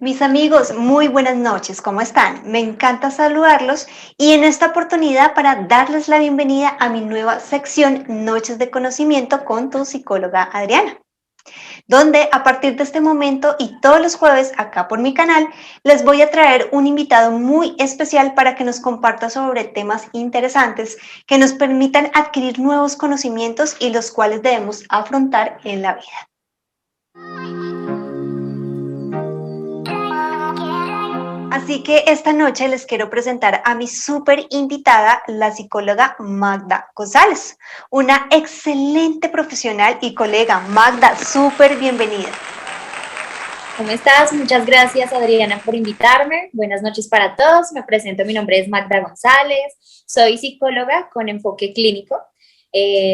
Mis amigos, muy buenas noches, ¿cómo están? Me encanta saludarlos y en esta oportunidad para darles la bienvenida a mi nueva sección Noches de Conocimiento con tu psicóloga Adriana, donde a partir de este momento y todos los jueves acá por mi canal les voy a traer un invitado muy especial para que nos comparta sobre temas interesantes que nos permitan adquirir nuevos conocimientos y los cuales debemos afrontar en la vida. Así que esta noche les quiero presentar a mi súper invitada, la psicóloga Magda González, una excelente profesional y colega. Magda, súper bienvenida. ¿Cómo estás? Muchas gracias, Adriana, por invitarme. Buenas noches para todos. Me presento, mi nombre es Magda González. Soy psicóloga con enfoque clínico.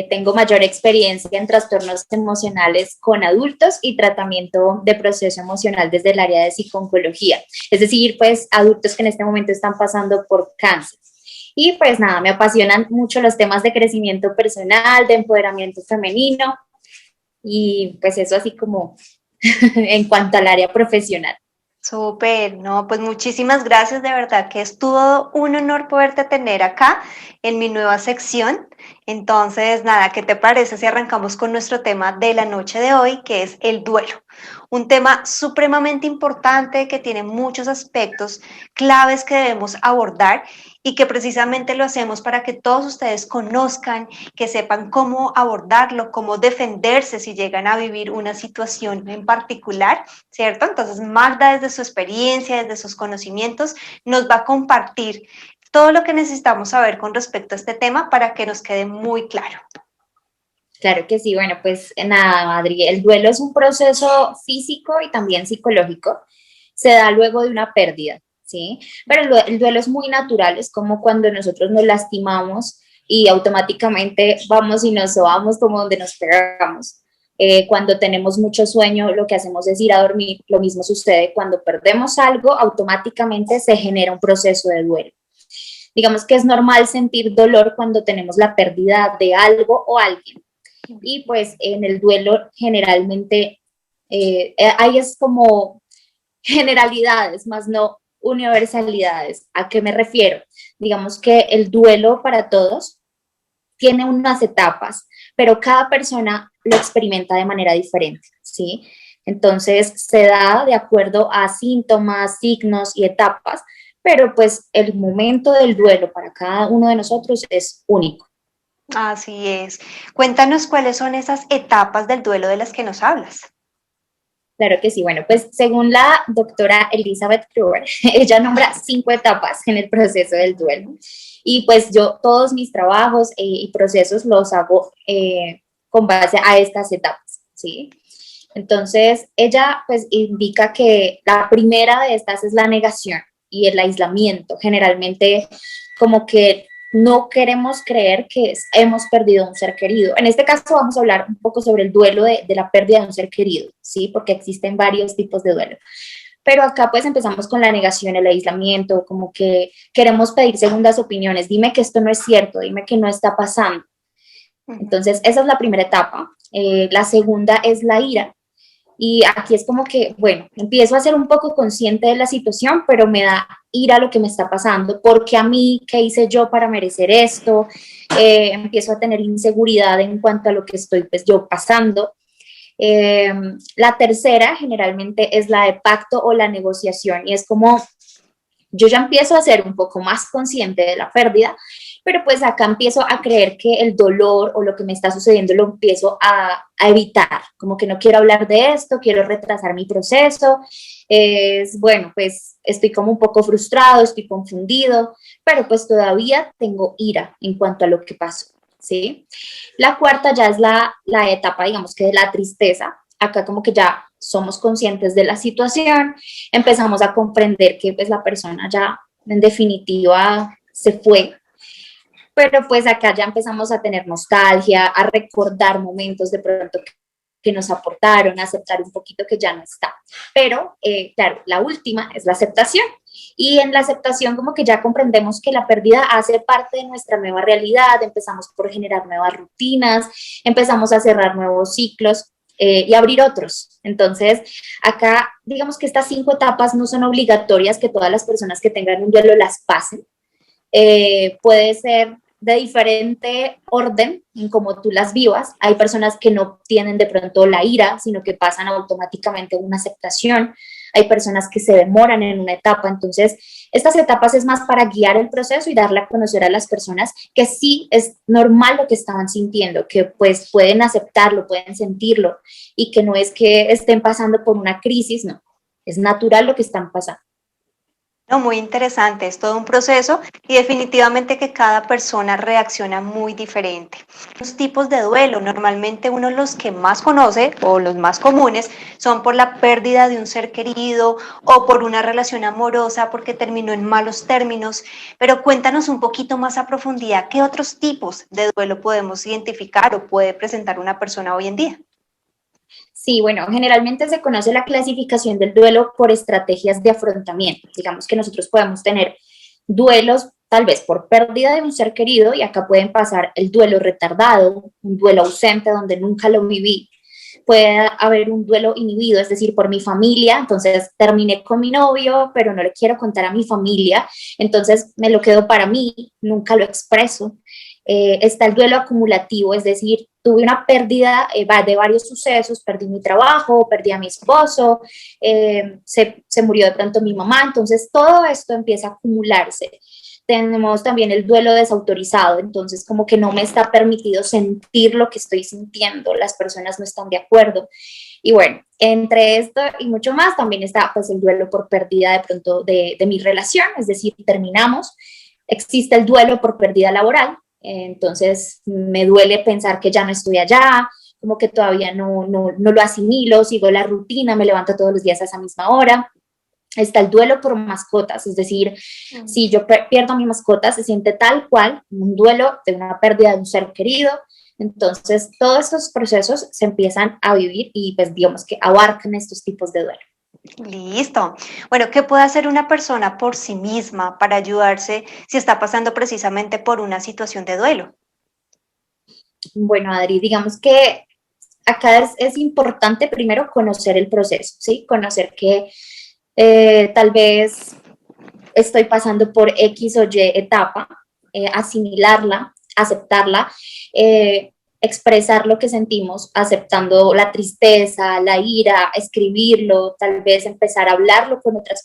Tengo mayor experiencia en trastornos emocionales con adultos y tratamiento de proceso emocional desde el área de psico-oncología. Es decir, pues adultos que en este momento están pasando por cáncer. Y pues nada, me apasionan mucho los temas de crecimiento personal, de empoderamiento femenino y pues eso así como en cuanto al área profesional. Súper, no, pues muchísimas gracias, de verdad que es todo un honor poderte tener acá en mi nueva sección. Entonces, nada, ¿qué te parece si arrancamos con nuestro tema de la noche de hoy, que es el duelo? Un tema supremamente importante que tiene muchos aspectos claves que debemos abordar y que precisamente lo hacemos para que todos ustedes conozcan, que sepan cómo abordarlo, cómo defenderse si llegan a vivir una situación en particular, ¿cierto? Entonces, Magda, desde su experiencia, desde sus conocimientos, nos va a compartir todo lo que necesitamos saber con respecto a este tema para que nos quede muy claro. Claro que sí, bueno, pues nada, Adri, el duelo es un proceso físico y también psicológico, se da luego de una pérdida, ¿sí? Pero el duelo es muy natural, es como cuando nosotros nos lastimamos y automáticamente vamos y nos sobamos como donde nos pegamos. Cuando tenemos mucho sueño, lo que hacemos es ir a dormir, lo mismo sucede cuando perdemos algo, automáticamente se genera un proceso de duelo. Digamos que es normal sentir dolor cuando tenemos la pérdida de algo o alguien. Y pues en el duelo generalmente hay es como generalidades, más no universalidades. ¿A qué me refiero? Digamos que el duelo para todos tiene unas etapas, pero cada persona lo experimenta de manera diferente, ¿sí? Entonces se da de acuerdo a síntomas, signos y etapas, pero pues el momento del duelo para cada uno de nosotros es único. Así es. Cuéntanos cuáles son esas etapas del duelo de las que nos hablas. Claro que sí. Bueno, pues según la doctora Elizabeth Kruger, ella nombra 5 etapas en el proceso del duelo. Y pues yo todos mis trabajos y procesos los hago con base a estas etapas, ¿sí? Entonces, ella pues indica que la primera de estas es la negación y el aislamiento. Generalmente como que no queremos creer que hemos perdido un ser querido. En este caso vamos a hablar un poco sobre el duelo de la pérdida de un ser querido, ¿sí? Porque existen varios tipos de duelo. Pero acá pues empezamos con la negación, el aislamiento, como que queremos pedir segundas opiniones. Dime que esto no es cierto, dime que no está pasando. Entonces, esa es la primera etapa. La segunda es la ira. Y aquí es como que, bueno, empiezo a ser un poco consciente de la situación, pero me da ira lo que me está pasando, porque a mí, ¿qué hice yo para merecer esto? Empiezo a tener inseguridad en cuanto a lo que estoy pues yo pasando. La tercera generalmente es la de pacto o la negociación y es como yo ya empiezo a ser un poco más consciente de la pérdida, pero pues acá empiezo a creer que el dolor o lo que me está sucediendo lo empiezo a evitar, como que no quiero hablar de esto, quiero retrasar mi proceso, bueno, pues estoy como un poco frustrado, estoy confundido, pero pues todavía tengo ira en cuanto a lo que pasó, ¿sí? La cuarta ya es la etapa, digamos que de la tristeza, acá como que ya somos conscientes de la situación, empezamos a comprender que pues la persona ya en definitiva se fue, pero pues acá ya empezamos a tener nostalgia, a recordar momentos de pronto que nos aportaron, a aceptar un poquito que ya no está. Pero, claro, la última es la aceptación. Y en la aceptación como que ya comprendemos que la pérdida hace parte de nuestra nueva realidad, empezamos por generar nuevas rutinas, empezamos a cerrar nuevos ciclos, y abrir otros. Entonces, acá, digamos que estas 5 etapas no son obligatorias que todas las personas que tengan un duelo las pasen. Puede ser de diferente orden en cómo tú las vivas. Hay personas que no tienen de pronto la ira, sino que pasan automáticamente a una aceptación. Hay personas que se demoran en una etapa. Entonces, estas etapas es más para guiar el proceso y darle a conocer a las personas que sí es normal lo que estaban sintiendo, que pues pueden aceptarlo, pueden sentirlo y que no es que estén pasando por una crisis, no, es natural lo que están pasando. No, muy interesante, es todo un proceso y definitivamente que cada persona reacciona muy diferente. Los tipos de duelo, normalmente uno de los que más conoce o los más comunes son por la pérdida de un ser querido o por una relación amorosa porque terminó en malos términos, pero cuéntanos un poquito más a profundidad, ¿qué otros tipos de duelo podemos identificar o puede presentar una persona hoy en día? Sí, bueno, generalmente se conoce la clasificación del duelo por estrategias de afrontamiento. Digamos que nosotros podemos tener duelos tal vez por pérdida de un ser querido y acá pueden pasar el duelo retardado, un duelo ausente donde nunca lo viví. Puede haber un duelo inhibido, es decir, por mi familia, entonces terminé con mi novio, pero no le quiero contar a mi familia, entonces me lo quedo para mí, nunca lo expreso. Está el duelo acumulativo, es decir, tuve una pérdida de varios sucesos, perdí mi trabajo, perdí a mi esposo, se murió de pronto mi mamá, entonces todo esto empieza a acumularse. Tenemos también el duelo desautorizado, entonces como que no me está permitido sentir lo que estoy sintiendo, las personas no están de acuerdo. Y bueno, entre esto y mucho más también está pues el duelo por pérdida de pronto de mi relación, es decir, terminamos. Existe el duelo por pérdida laboral, entonces me duele pensar que ya no estoy allá, como que todavía no lo asimilo, sigo la rutina, me levanto todos los días a esa misma hora. Está el duelo por mascotas, es decir, si yo pierdo a mi mascota, se siente tal cual un duelo de una pérdida de un ser querido. Entonces, todos estos procesos se empiezan a vivir y pues digamos que abarcan estos tipos de duelo. Listo. Bueno, ¿qué puede hacer una persona por sí misma para ayudarse si está pasando precisamente por una situación de duelo? Bueno, Adri, digamos que acá es importante primero conocer el proceso, ¿sí? Conocer que tal vez estoy pasando por X o Y etapa, asimilarla, aceptarla, expresar lo que sentimos, aceptando la tristeza, la ira, escribirlo, tal vez empezar a hablarlo con otras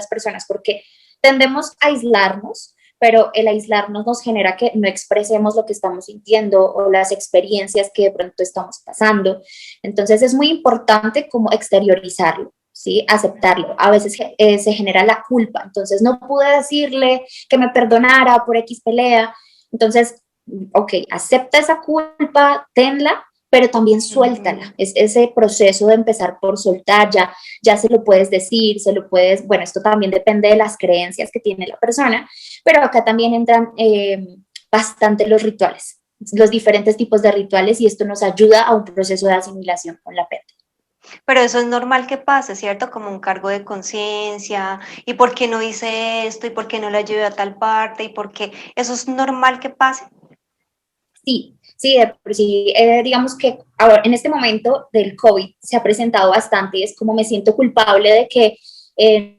personas, porque tendemos a aislarnos, pero el aislarnos nos genera que no expresemos lo que estamos sintiendo o las experiencias que de pronto estamos pasando. Entonces es muy importante como exteriorizarlo. ¿Sí? Aceptarlo. A veces se genera la culpa, entonces no pude decirle que me perdonara por X pelea, entonces, ok, acepta esa culpa, tenla, pero también suéltala. Es ese proceso de empezar por soltar, ya se lo puedes decir, se lo puedes, bueno, esto también depende de las creencias que tiene la persona, pero acá también entran bastante los rituales, los diferentes tipos de rituales y esto nos ayuda a un proceso de asimilación con la pérdida. Pero eso es normal que pase, ¿cierto? Como un cargo de conciencia, y por qué no hice esto, y por qué no la llevé a tal parte, y por qué eso es normal que pase. Sí, sí, sí, digamos que ahora, en este momento del COVID se ha presentado bastante, es como me siento culpable de que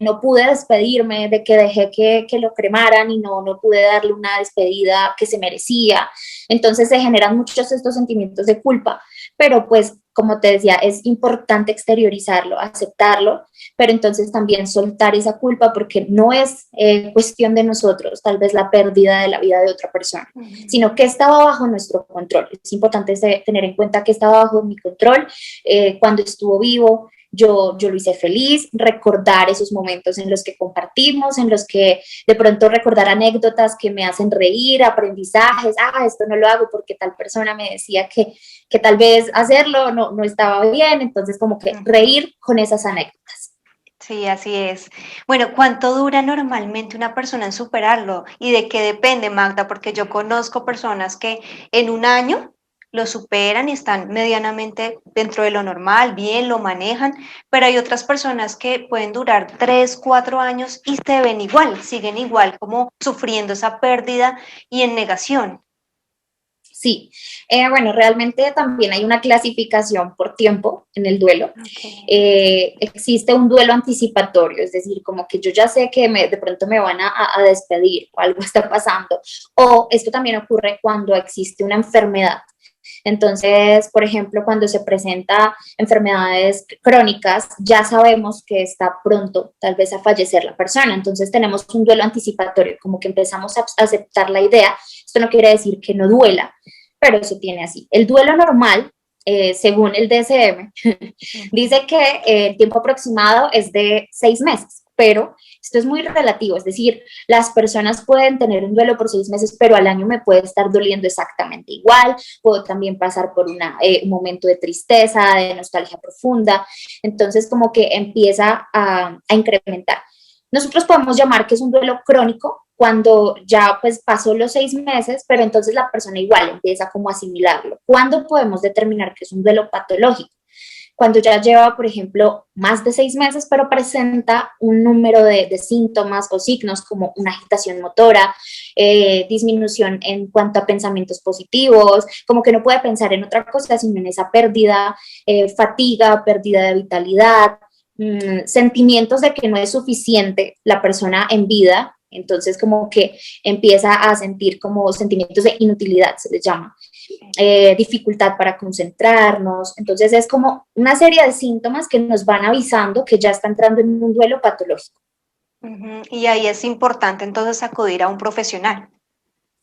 no pude despedirme, de que dejé que lo cremaran y no pude darle una despedida que se merecía. Entonces se generan muchos estos sentimientos de culpa, pero pues como te decía, es importante exteriorizarlo, aceptarlo, pero entonces también soltar esa culpa porque no es cuestión de nosotros, tal vez la pérdida de la vida de otra persona, sino que estaba bajo nuestro control. Es importante tener en cuenta que estaba bajo mi control cuando estuvo vivo. Yo lo hice feliz, recordar esos momentos en los que compartimos, en los que de pronto recordar anécdotas que me hacen reír, aprendizajes, esto no lo hago porque tal persona me decía que tal vez hacerlo no estaba bien, entonces como que reír con esas anécdotas. Sí, así es. Bueno, ¿cuánto dura normalmente una persona en superarlo? ¿Y de qué depende, Magda? Porque yo conozco personas que en un año lo superan y están medianamente dentro de lo normal, bien, lo manejan, pero hay otras personas que pueden durar 3, 4 años y se ven igual, siguen igual, como sufriendo esa pérdida y en negación. Sí, bueno, realmente también hay una clasificación por tiempo en el duelo. Okay. Existe un duelo anticipatorio, es decir, como que yo ya sé que de pronto me van a despedir o algo está pasando. O esto también ocurre cuando existe una enfermedad. Entonces, por ejemplo, cuando se presenta enfermedades crónicas, ya sabemos que está pronto tal vez a fallecer la persona. Entonces tenemos un duelo anticipatorio, como que empezamos a aceptar la idea. Esto no quiere decir que no duela, pero se tiene así. El duelo normal, según el DSM, dice que el tiempo aproximado es de 6 meses, pero esto es muy relativo, es decir, las personas pueden tener un duelo por 6 meses, pero al año me puede estar doliendo exactamente igual, puedo también pasar por un momento de tristeza, de nostalgia profunda, entonces como que empieza a incrementar. Nosotros podemos llamar que es un duelo crónico cuando ya pues pasó los 6 meses, pero entonces la persona igual empieza como a asimilarlo. ¿Cuándo podemos determinar que es un duelo patológico? Cuando ya lleva, por ejemplo, más de 6 meses, pero presenta un número de síntomas o signos como una agitación motora, disminución en cuanto a pensamientos positivos, como que no puede pensar en otra cosa, sino en esa pérdida, fatiga, pérdida de vitalidad, sentimientos de que no es suficiente la persona en vida, entonces como que empieza a sentir como sentimientos de inutilidad, se les llama, dificultad para concentrarnos, entonces es como una serie de síntomas que nos van avisando que ya está entrando en un duelo patológico. Y ahí es importante entonces acudir a un profesional.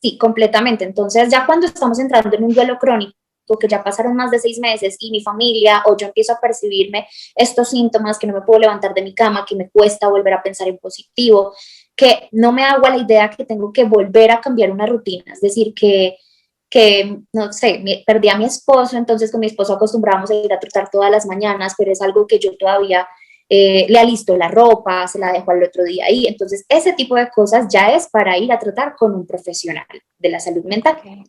Sí, completamente. Entonces, ya cuando estamos entrando en un duelo crónico, que ya pasaron más de 6 meses y mi familia o yo empiezo a percibirme estos síntomas, que no me puedo levantar de mi cama, que me cuesta volver a pensar en positivo, que no me hago a la idea que tengo que volver a cambiar una rutina, es decir, que no sé, perdí a mi esposo, entonces con mi esposo acostumbrábamos a ir a trotar todas las mañanas, pero es algo que yo todavía le alisto la ropa, se la dejo al otro día ahí. Entonces, ese tipo de cosas ya es para ir a tratar con un profesional de la salud mental. Okay.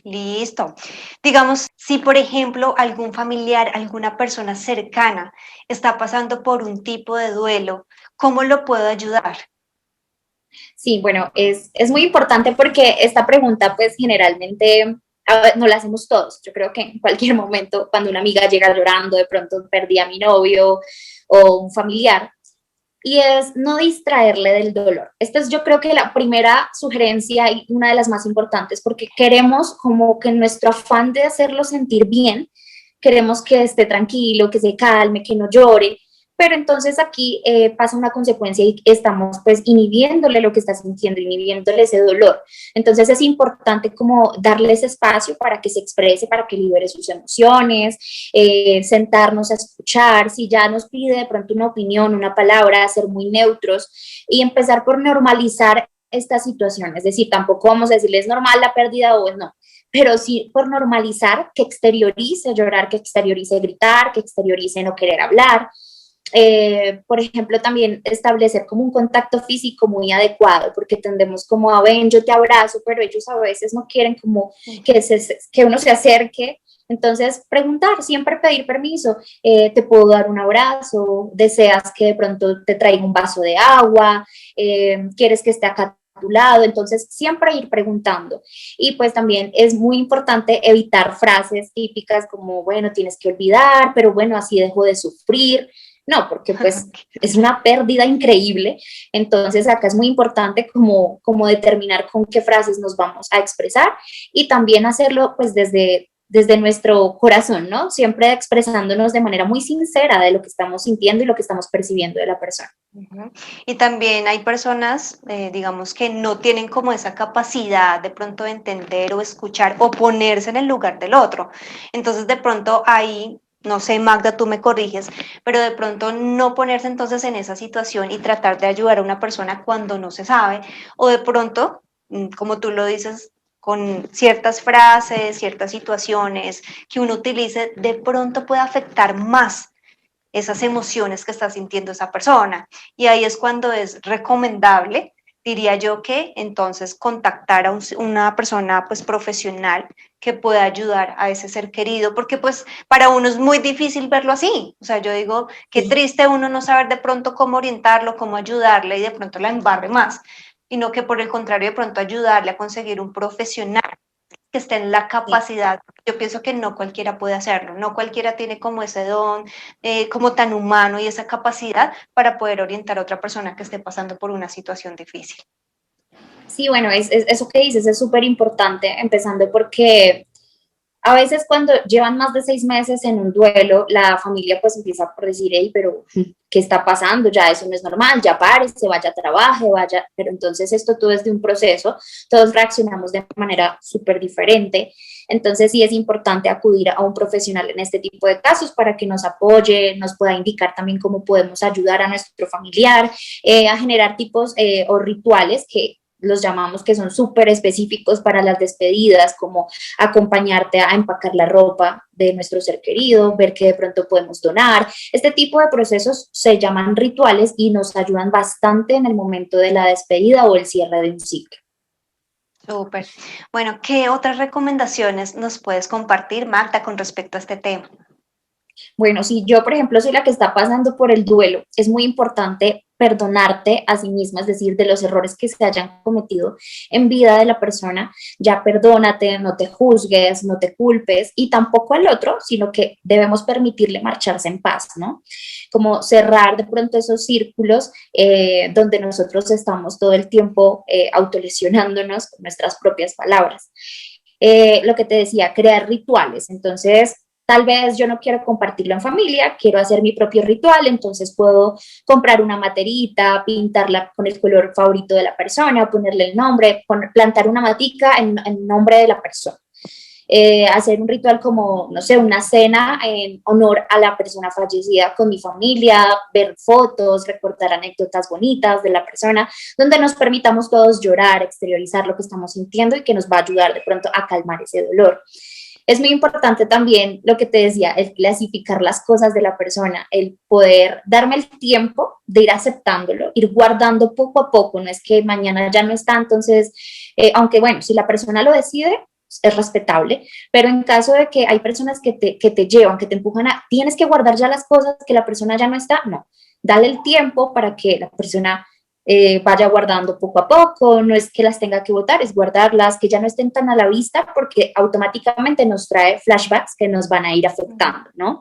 Listo. Digamos, si por ejemplo algún familiar, alguna persona cercana está pasando por un tipo de duelo, ¿cómo lo puedo ayudar? Sí, bueno, es muy importante porque esta pregunta pues generalmente no la hacemos todos. Yo creo que en cualquier momento cuando una amiga llega llorando, de pronto perdí a mi novio o un familiar, y es no distraerle del dolor. Esta es yo creo que la primera sugerencia y una de las más importantes porque queremos como que nuestro afán de hacerlo sentir bien, queremos que esté tranquilo, que se calme, que no llore, pero entonces aquí pasa una consecuencia y estamos pues inhibiéndole lo que está sintiendo, inhibiéndole ese dolor. Entonces es importante como darle ese espacio para que se exprese, para que libere sus emociones, sentarnos a escuchar, si ya nos pide de pronto una opinión, una palabra, ser muy neutros y empezar por normalizar esta situación, es decir, tampoco vamos a decirles normal la pérdida o no, pero sí por normalizar que exteriorice llorar, que exteriorice gritar, que exteriorice no querer hablar. Por ejemplo, también establecer como un contacto físico muy adecuado, porque tendemos como a ven, yo te abrazo, pero ellos a veces no quieren como que uno se acerque. Entonces, preguntar, siempre pedir permiso, te puedo dar un abrazo, deseas que de pronto te traiga un vaso de agua, quieres que esté acá a tu lado, entonces siempre ir preguntando. Y pues también es muy importante evitar frases típicas como, bueno, tienes que olvidar, pero bueno, así dejo de sufrir. No, porque pues es una pérdida increíble. Entonces acá es muy importante como determinar con qué frases nos vamos a expresar y también hacerlo pues desde nuestro corazón, ¿no? Siempre expresándonos de manera muy sincera de lo que estamos sintiendo y lo que estamos percibiendo de la persona. Y también hay personas, digamos, que no tienen como esa capacidad de pronto de entender o escuchar o ponerse en el lugar del otro. Entonces, de pronto ahí, no sé, Magda, tú me corriges, pero de pronto no ponerse entonces en esa situación y tratar de ayudar a una persona cuando no se sabe, o de pronto, como tú lo dices, con ciertas frases, ciertas situaciones que uno utilice, de pronto puede afectar más esas emociones que está sintiendo esa persona. Y ahí es cuando es recomendable, diría yo, que entonces contactar a una persona pues profesional que pueda ayudar a ese ser querido, porque pues para uno es muy difícil verlo así. O sea, yo digo, qué Sí. triste uno no saber de pronto cómo orientarlo, cómo ayudarle y de pronto la embarre más, sino que por el contrario de pronto ayudarle a conseguir un profesional que esté en la capacidad. Yo pienso que no cualquiera puede hacerlo, no cualquiera tiene como ese don, como tan humano y esa capacidad para poder orientar a otra persona que esté pasando por una situación difícil. Sí, bueno, eso que dices es súper importante, empezando porque a veces cuando llevan más de 6 meses en un duelo, la familia pues empieza por decir, hey, pero ¿qué está pasando? Ya eso no es normal, ya pare, se vaya a trabaje, vaya, pero entonces esto todo es de un proceso, todos reaccionamos de manera súper diferente, entonces sí es importante acudir a un profesional en este tipo de casos para que nos apoye, nos pueda indicar también cómo podemos ayudar a nuestro familiar, a generar tipos o rituales que los llamamos que son súper específicos para las despedidas, como acompañarte a empacar la ropa de nuestro ser querido, ver qué de pronto podemos donar. Este tipo de procesos se llaman rituales y nos ayudan bastante en el momento de la despedida o el cierre de un ciclo. Súper. Bueno, ¿qué otras recomendaciones nos puedes compartir, Magda, con respecto a este tema? Bueno, si yo, por ejemplo, soy la que está pasando por el duelo, es muy importante perdonarte a sí misma, es decir, de los errores que se hayan cometido en vida de la persona, ya perdónate, no te juzgues, no te culpes y tampoco al otro, sino que debemos permitirle marcharse en paz, ¿no? Como cerrar de pronto esos círculos donde nosotros estamos todo el tiempo autolesionándonos con nuestras propias palabras. Lo que te decía, crear rituales, entonces tal vez yo no quiero compartirlo en familia, quiero hacer mi propio ritual, entonces puedo comprar una materita, pintarla con el color favorito de la persona, ponerle el nombre, plantar una matica en nombre de la persona. Hacer un ritual como, no sé, una cena en honor a la persona fallecida con mi familia, ver fotos, recordar anécdotas bonitas de la persona, donde nos permitamos todos llorar, exteriorizar lo que estamos sintiendo y que nos va a ayudar de pronto a calmar ese dolor. Es muy importante también lo que te decía, el clasificar las cosas de la persona, el poder darme el tiempo de ir aceptándolo, ir guardando poco a poco, no es que mañana ya no está, entonces, aunque bueno, si la persona lo decide, es respetable, pero en caso de que hay personas que te llevan, que te empujan a, tienes que guardar ya las cosas, que la persona ya no está, no, dale el tiempo para que la persona vaya guardando poco a poco, no es que las tenga que botar, es guardarlas, que ya no estén tan a la vista porque automáticamente nos trae flashbacks que nos van a ir afectando, ¿no?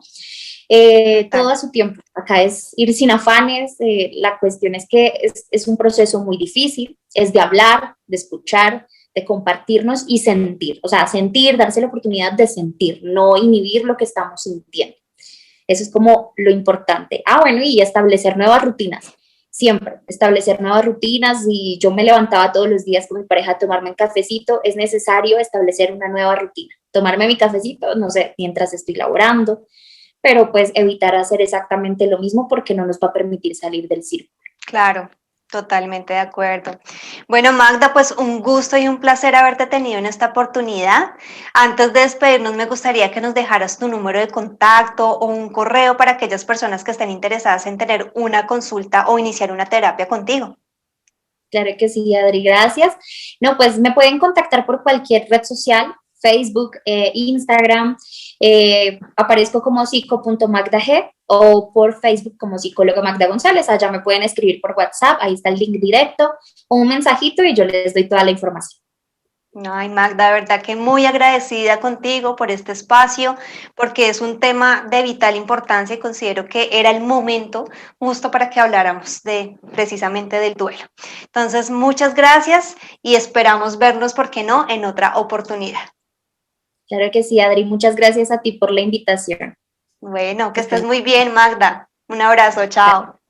Todo a su tiempo, acá es ir sin afanes, la cuestión es que es un proceso muy difícil, es de hablar, de escuchar, de compartirnos y sentir, o sea, sentir, darse la oportunidad de sentir, no inhibir lo que estamos sintiendo. Eso es como lo importante. Ah, bueno, y establecer nuevas rutinas siempre establecer nuevas rutinas y yo me levantaba todos los días con mi pareja a tomarme un cafecito, es necesario establecer una nueva rutina. Tomarme mi cafecito, no sé, mientras estoy laborando, pero pues evitar hacer exactamente lo mismo porque no nos va a permitir salir del círculo. Claro, totalmente de acuerdo. Bueno, Magda, pues un gusto y un placer haberte tenido en esta oportunidad. Antes de despedirnos, me gustaría que nos dejaras tu número de contacto o un correo para aquellas personas que estén interesadas en tener una consulta o iniciar una terapia contigo. Claro que sí, Adri, gracias. No, pues me pueden contactar por cualquier red social, Facebook, Instagram, aparezco como psico.magdag o por Facebook como psicóloga Magda González, allá me pueden escribir por WhatsApp, ahí está el link directo, o un mensajito y yo les doy toda la información. Ay, Magda, de verdad que muy agradecida contigo por este espacio, porque es un tema de vital importancia y considero que era el momento justo para que habláramos de precisamente del duelo. Entonces, muchas gracias y esperamos vernos, ¿por qué no?, en otra oportunidad. Claro que sí, Adri, muchas gracias a ti por la invitación. Bueno, que estés muy bien, Magda. Un abrazo, chao.